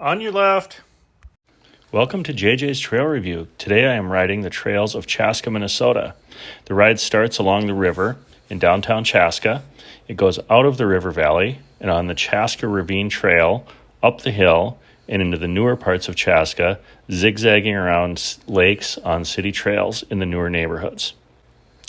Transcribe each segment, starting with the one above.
On your left. Welcome to JJ's Trail Review. Today I am riding the trails of Chaska, Minnesota. The ride starts along the river in downtown Chaska. It goes out of the river valley and on the Chaska Ravine Trail, up the hill, and into the newer parts of Chaska, zigzagging around lakes on city trails in the newer neighborhoods.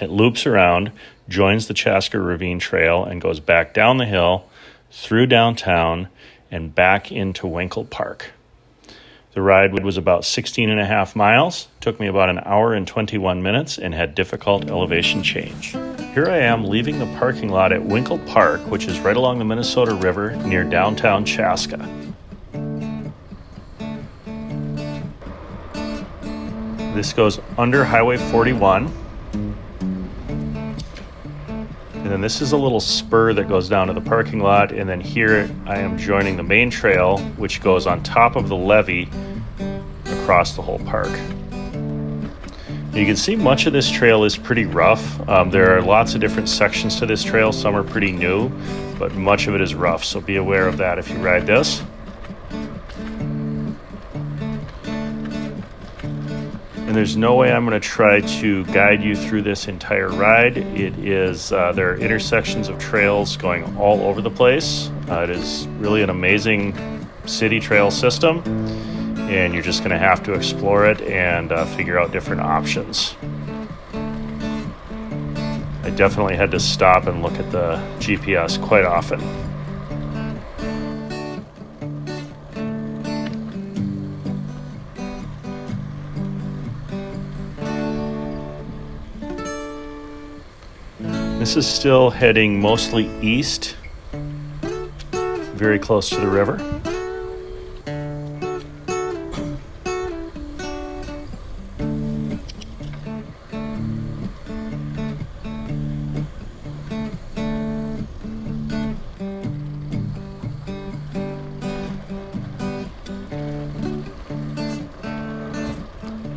It loops around, joins the Chaska Ravine Trail, and goes back down the hill, through downtown, and back into Winkle Park. The ride was about 16 and a half miles, took me about an hour and 21 minutes, and had difficult elevation change. Here I am leaving the parking lot at Winkle Park, which is right along the Minnesota River near downtown Chaska. This goes under Highway 41. And then this is a little spur that goes down to the parking lot. And then here I am joining the main trail, which goes on top of the levee across the whole park. You can see much of this trail is pretty rough. There are lots of different sections to this trail. Some are pretty new, but much of it is rough. So be aware of that if you ride this. And there's no way I'm going to try to guide you through this entire ride. It is, there are intersections of trails going all over the place. It is really an amazing city trail system, and you're just going to have to explore it and figure out different options. I definitely had to stop and look at the GPS quite often. This is still heading mostly east, very close to the river.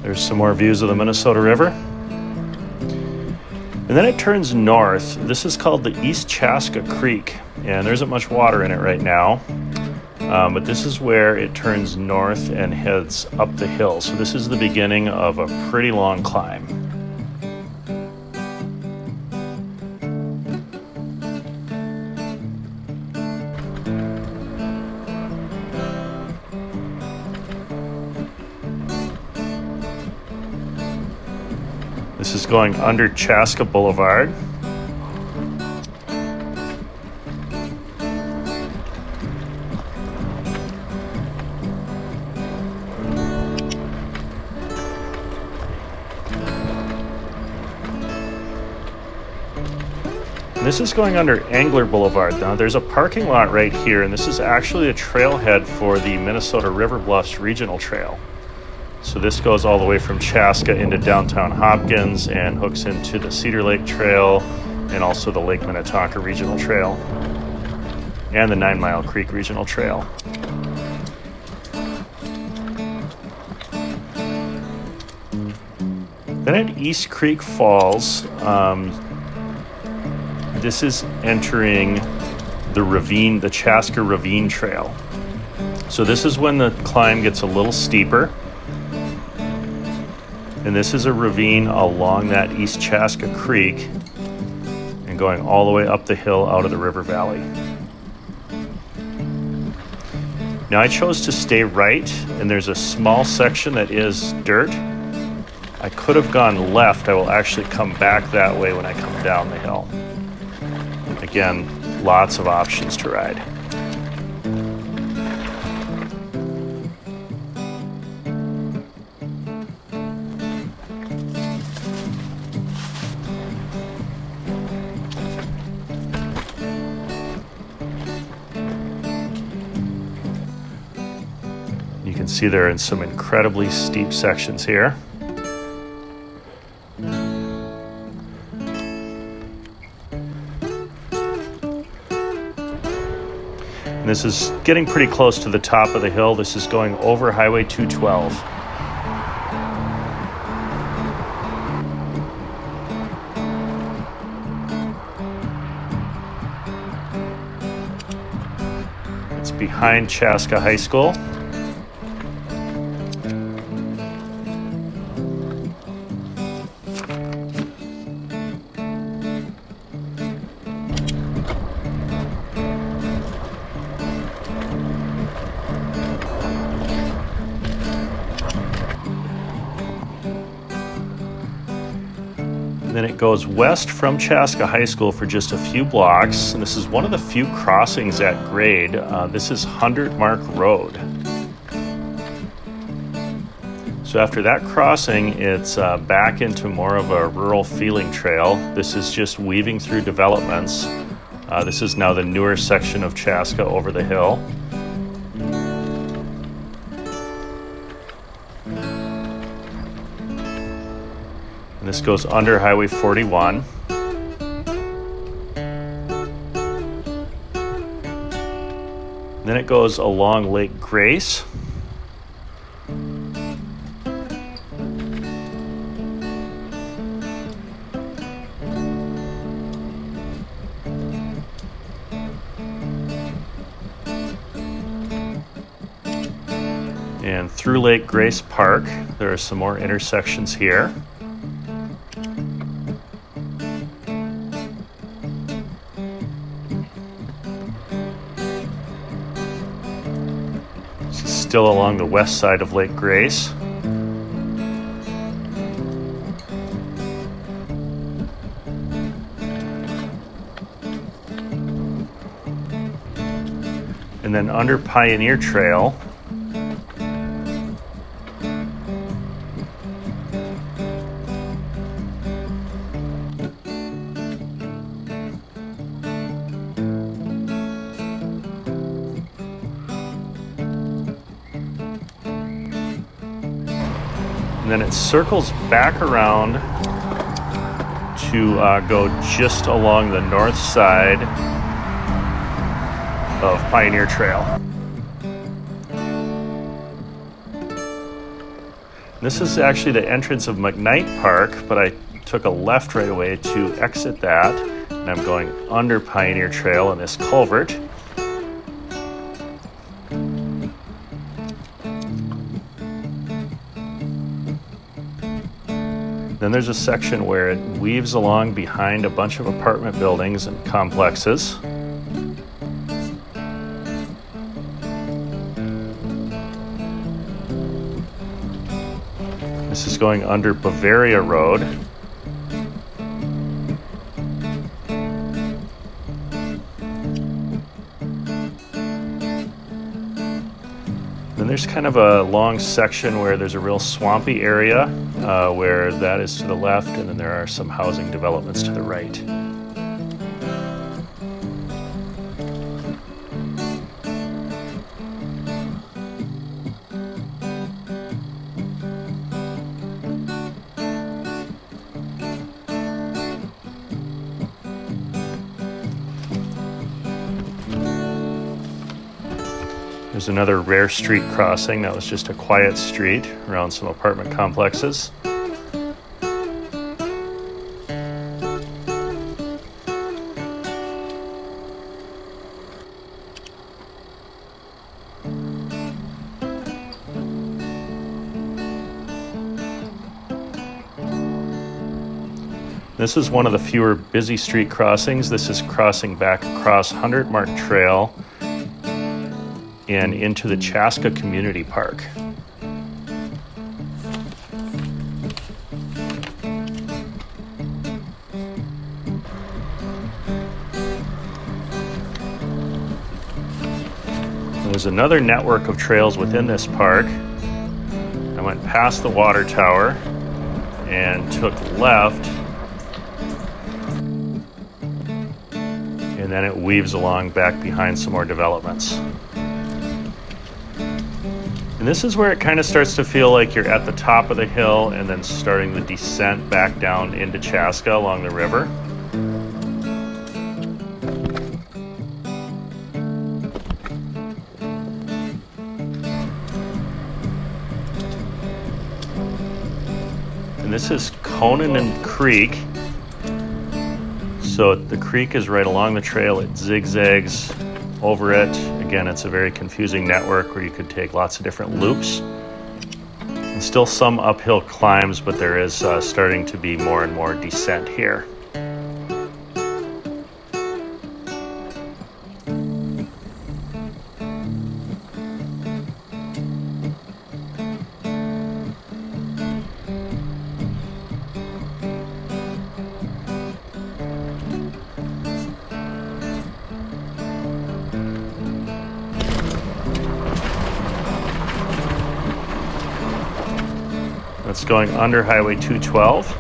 There's some more views of the Minnesota River. And then it turns north. This is called the East Chaska Creek, and there isn't much water in it right now. But this is where it turns north and heads up the hill. So this is the beginning of a pretty long climb. This is going under Chaska Boulevard. This is going under Angler Boulevard. Now there's a parking lot right here, and this is actually a trailhead for the Minnesota River Bluffs Regional Trail. So this goes all the way from Chaska into downtown Hopkins and hooks into the Cedar Lake Trail and also the Lake Minnetonka Regional Trail and the 9 Mile Creek Regional Trail. Then at East Creek Falls, this is entering the ravine, the Chaska Ravine Trail. So this is when the climb gets a little steeper. And this is a ravine along that East Chaska Creek and going all the way up the hill out of the river valley. Now I chose to stay right, and there's a small section that is dirt. I could have gone left. I will actually come back that way when I come down the hill. Again, lots of options to ride. You can see there in some incredibly steep sections here. And this is getting pretty close to the top of the hill. This is going over Highway 212. It's behind Chaska High School. then it goes west from Chaska High School for just a few blocks, and this is one of the few crossings at grade. This is 100 Mark Road. So after that crossing, it's back into more of a rural feeling trail. This is just weaving through developments. This is now the newer section of Chaska over the hill. And this goes under Highway 41. Then it goes along Lake Grace. And through Lake Grace Park, there are some more intersections here. This is still along the west side of Lake Grace. And then under Pioneer Trail, and then it circles back around to go just along the north side of Pioneer Trail. This is actually the entrance of McKnight Park, but I took a left right away to exit that, and I'm going under Pioneer Trail in this culvert. Then there's a section where it weaves along behind a bunch of apartment buildings and complexes. This is going under Bavaria Road. Then there's kind of a long section where there's a real swampy area where that is to the left, and then there are some housing developments to the right. There's another rare street crossing that was just a quiet street around some apartment complexes. This is one of the fewer busy street crossings. This is crossing back across 100 Mark Trail and into the Chaska Community Park. There's another network of trails within this park. I went past the water tower and took left, and then it weaves along back behind some more developments. And this is where it kind of starts to feel like you're at the top of the hill and then starting the descent back down into Chaska along the river. And this is Conan Creek. So the creek is right along the trail. It zigzags over it. Again, it's a very confusing network where you could take lots of different loops. And still some uphill climbs, but there is starting to be more and more descent here. That's going under Highway 212.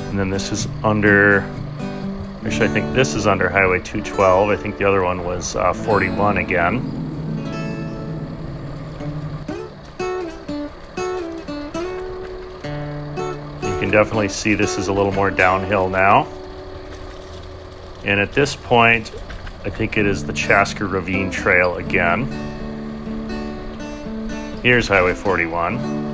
And then this is under, actually I think this is under Highway 212. I think the other one was 41 again. You can definitely see this is a little more downhill now. And at this point, I think it is the Chaska Ravine Trail again. Here's Highway 41.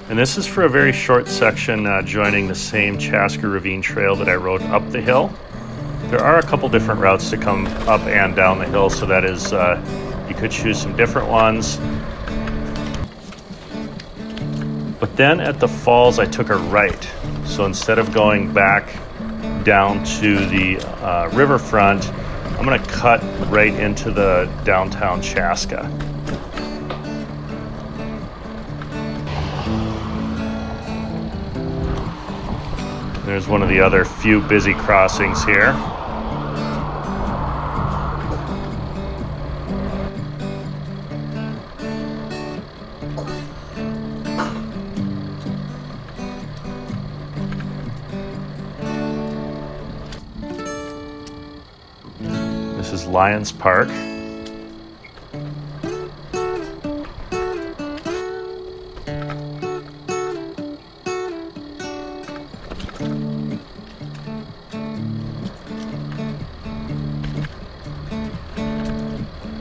And this is for a very short section joining the same Chaska Ravine Trail that I rode up the hill. There are a couple different routes to come up and down the hill, so that is, you could choose some different ones. But then at the falls, I took a right. So instead of going back down to the riverfront, I'm gonna cut right into the downtown Chaska. There's one of the other few busy crossings here. This is Lions Park.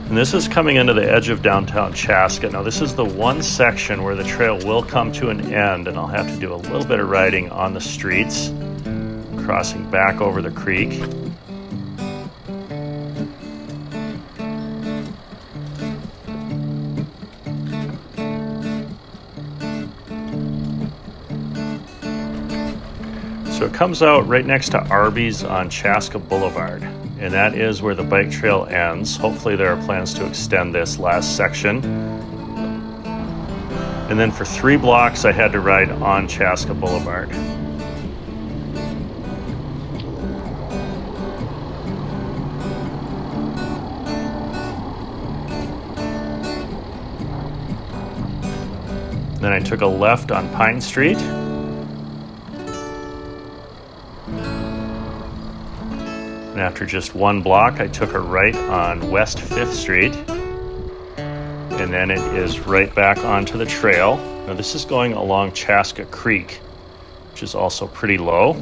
And this is coming into the edge of downtown Chaska. Now this is the one section where the trail will come to an end, and I'll have to do a little bit of riding on the streets, crossing back over the creek. So it comes out right next to Arby's on Chaska Boulevard, and that is where the bike trail ends. Hopefully there are plans to extend this last section. And then for 3 blocks I had to ride on Chaska Boulevard. Then I took a left on Pine Street. And after just 1 block, I took a right on West 5th Street. And then it is right back onto the trail. Now this is going along Chaska Creek, which is also pretty low.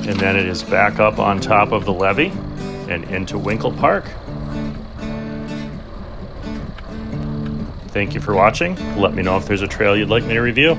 And then it is back up on top of the levee and into Winkle Park. Thank you for watching. Let me know if there's a trail you'd like me to review.